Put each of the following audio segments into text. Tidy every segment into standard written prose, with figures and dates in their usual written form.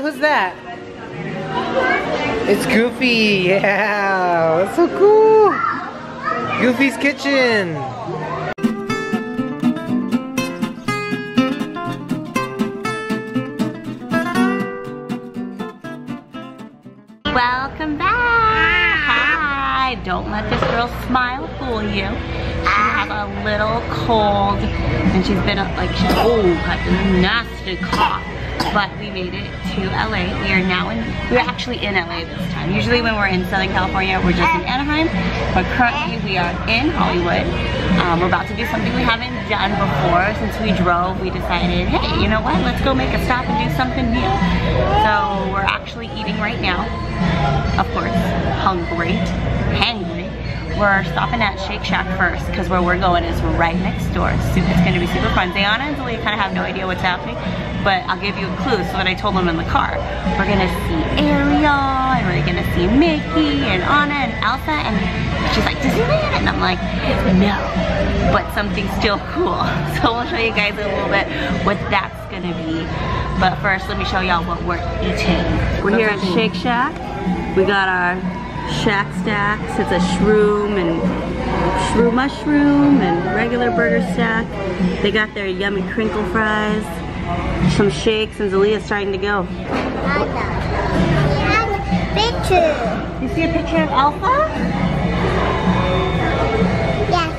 Who's that? It's Goofy. Yeah, that's so cool. Goofy's Kitchen. Welcome back. Hi. Don't let this girl's smile fool you. She has a little cold and she's been like got this nasty cough. But we made it to LA. We're actually in LA this time. Usually when we're in Southern California, we're just in Anaheim. But currently we are in Hollywood. We're about to do something we haven't done before. Since we drove, we decided, hey, you know what? Let's go make a stop and do something new. So we're actually eating right now. Of course, hungry. We're stopping at Shake Shack first because where we're going is right next door. It's going to be super fun. Zayana and Zalia kind of have no idea what's happening, but I'll give you a clue. So what I told them in the car, we're going to see Ariel, and we're going to see Mickey, and Anna, and Elsa, and she's like, Disneyland? And I'm like, no, but something still cool. So we'll show you guys a little bit what that's going to be. But first, let me show y'all what we're eating. We're here at Shake Shack. We got our Shack Stacks. It's a shroom mushroom and regular burger stack. They got their yummy crinkle fries, some shakes, and Zalia's starting to go. Picture. You see a picture of Alpha? Yes.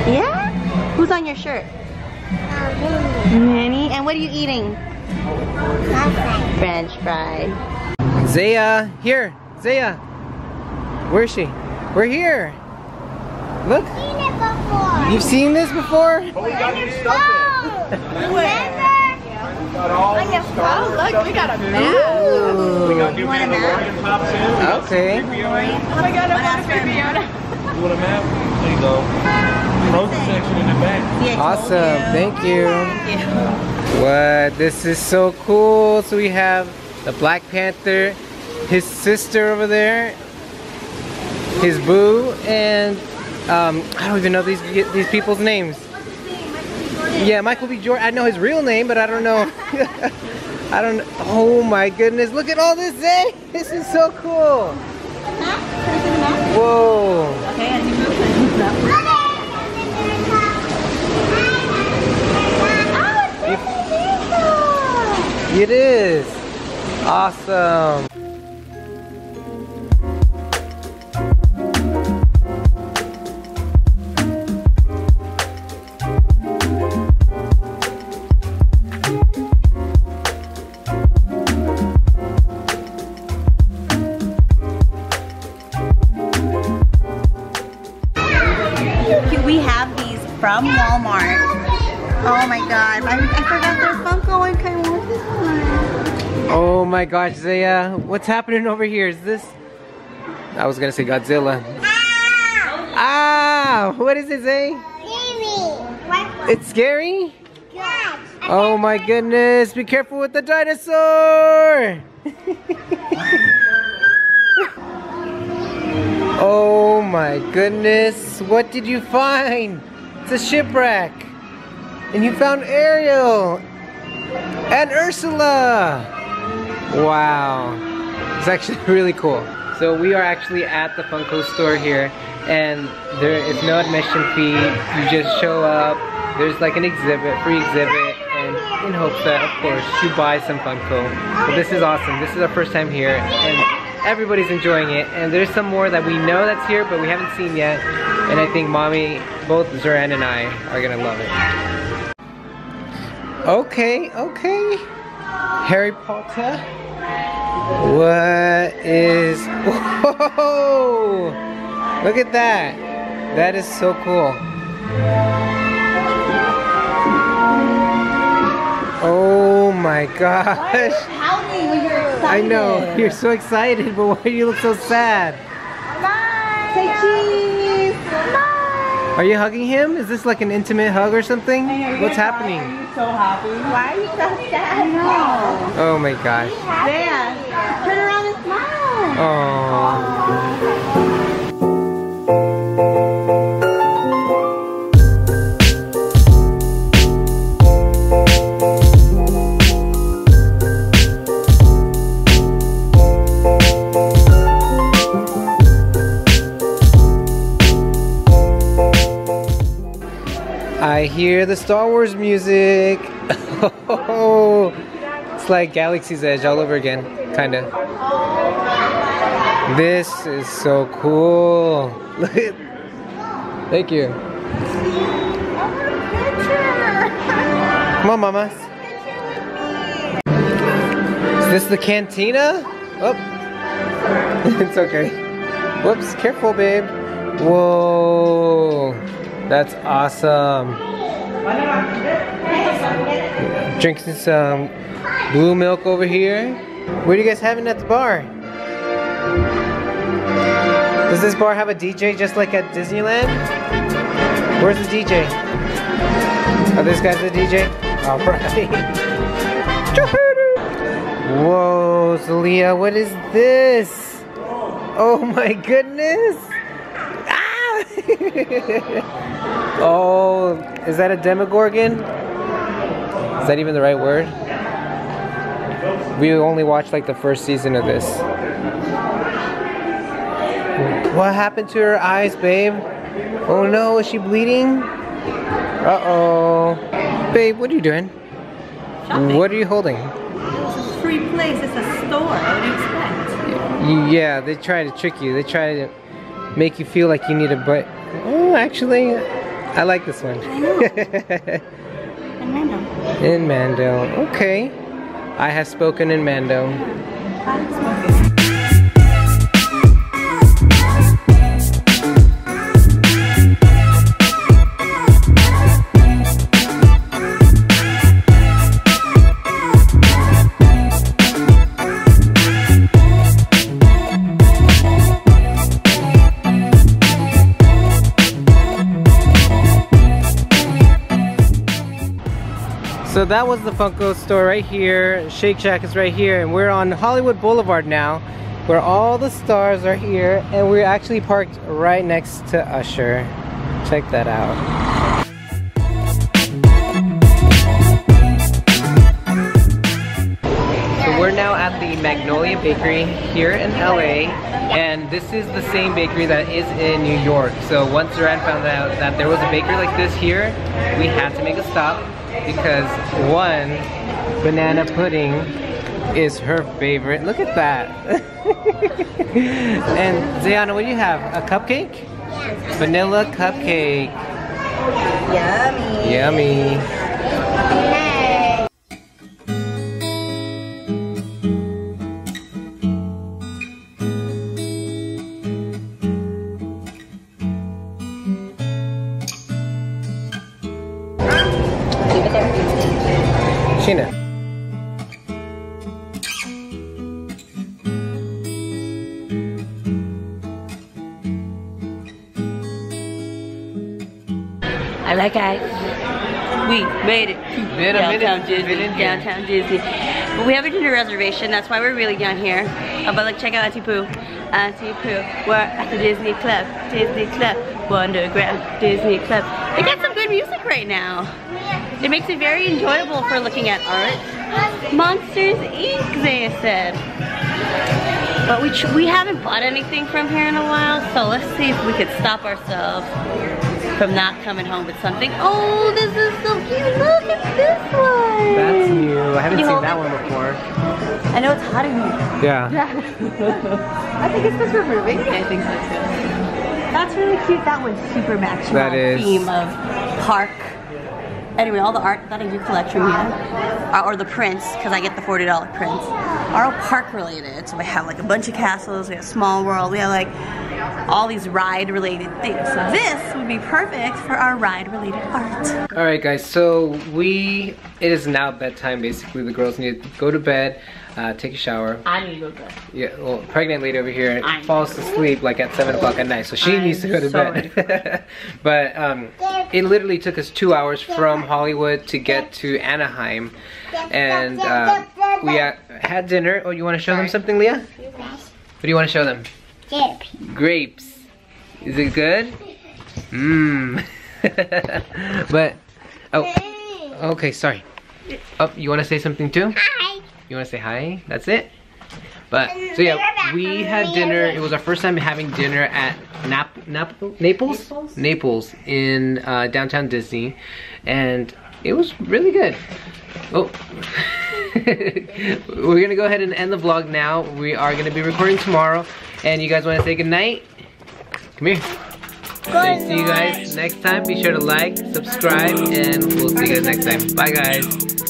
Yeah? Who's on your shirt? Minnie. And what are you eating? French fries. Zaya, here. Zaya. Where is she? We're here. Look. You've seen this before? Oh, we got new stuff in. On your phone? Look, we got a map. We got new Mandalorian pops in. Okay. Oh my god, I want a baby Yoda. You want a map? There you go. Frozen section in the back. Awesome. Thank you. Thank you. What? This is so cool. So we have the Black Panther, his sister over there, his boo, and I don't even know these people's names. Yeah, Michael B. Jordan. I know his real name, but I don't know. I don't. Oh my goodness! Look at all this, Zay. This is so cool. Whoa. Okay, and you move that. It is. Awesome. We have these from Walmart. Oh my god, I forgot their Funko one came with this one. Oh my gosh, Zaya, what's happening over here? Is this? I was gonna say Godzilla. Ah! What is it, Zay? It's scary? Yes. Oh my goodness, be careful with the dinosaur! Oh my goodness, what did you find? It's a shipwreck. And you found Ariel and Ursula. Wow, it's actually really cool. So we are actually at the Funko store here, and there is no admission fee. You just show up. There's like an exhibit, free exhibit, and in hopes that, of course, you buy some Funko. But this is awesome. This is our first time here, and everybody's enjoying it. And there's some more that we know that's here, but we haven't seen yet. And I think Mommy, both Zoran and I, are gonna love it. Okay, okay. Harry Potter. What is... Whoa! Look at that. That is so cool. Oh my gosh. I know, you're so excited, but why do you look so sad? Say cheese! Are you hugging him? Is this like an intimate hug or something? What's happening? Are you so happy? Why are you so sad? No. Oh my gosh. There. Turn around and smile. Oh. hear the Star Wars music. It's like Galaxy's Edge all over again, kinda. This is so cool. Look at. Thank you. Come on, Mama. Is this the cantina? Oh, it's okay. Whoops, careful, babe. Whoa, that's awesome. Drinking some blue milk over here. What are you guys having at the bar? Does this bar have a DJ just like at Disneyland? Where's the DJ? Oh, this guy's the DJ? Alright. Whoa, Celia, what is this? Oh my goodness! Ah! Oh, is that a Demogorgon? Is that even the right word? We only watched like the first season of this. What happened to her eyes, babe? Oh no, is she bleeding? Uh-oh. Babe, what are you doing? Shopping. What are you holding? It's a free place, it's a store. What do you expect? Yeah, they try to trick you. They try to make you feel like you need a butt. Oh, actually, I like this one. I know. In Mando. In Mando. Okay. I have spoken in Mando. I'm smoking. So that was the Funko store right here. Shake Shack is right here, and we're on Hollywood Boulevard now, where all the stars are here, and we're actually parked right next to Usher. Check that out. So we're now at the Magnolia Bakery here in LA, and this is the same bakery that is in New York. So once Duran found out that there was a bakery like this here, we had to make a stop. Because one, banana pudding is her favorite. Look at that. And Zayana, what do you have? A cupcake? Yes. Vanilla cupcake. Yummy. Yummy. Sheena. Alright guys, we made it to downtown Disney. But we have a dinner reservation, that's why we're really down here. But like, check out Auntie Pooh. Auntie Pooh, we're at the Disney Club, Wonderground, Disney Club. They got some good music right now. It makes it very enjoyable for looking at art. Monsters Inc. they said. But we haven't bought anything from here in a while, so let's see if we could stop ourselves from not coming home with something. Oh, this is so cute. Look at this one. That's new. I haven't seen that one before. I know it's hot in here. Yeah. I think it's just for moving. I think so too. That's really cute. That one's super matching that is. Theme of park. Anyway, all the art that I do collect from here, or the prints, because I get the $40 prints, are all park related. So we have like a bunch of castles, we have Small World, we have like all these ride related things. So this would be perfect for our ride related art. Alright guys, so it is now bedtime basically. The girls need to go to bed, take a shower. I need to go to bed. Yeah, well, pregnant lady over here falls asleep like at 7 o'clock at night, so she needs to go to bed. But it literally took us 2 hours from Hollywood to get to Anaheim, and we had dinner. Oh, you want to show them something, Leah? What do you want to show them? Grapes. Grapes. Is it good? Mmm. But, oh, okay, sorry. Oh, you want to say something too? Hi. You want to say hi? That's it? But so yeah, we had dinner. It was our first time having dinner at Naples in downtown Disney, and it was really good. Oh, we're gonna go ahead and end the vlog now. We are gonna be recording tomorrow, and you guys want to say goodnight? Come here. So see you guys next time. Be sure to like, subscribe, and we'll see you guys next time. Bye, guys.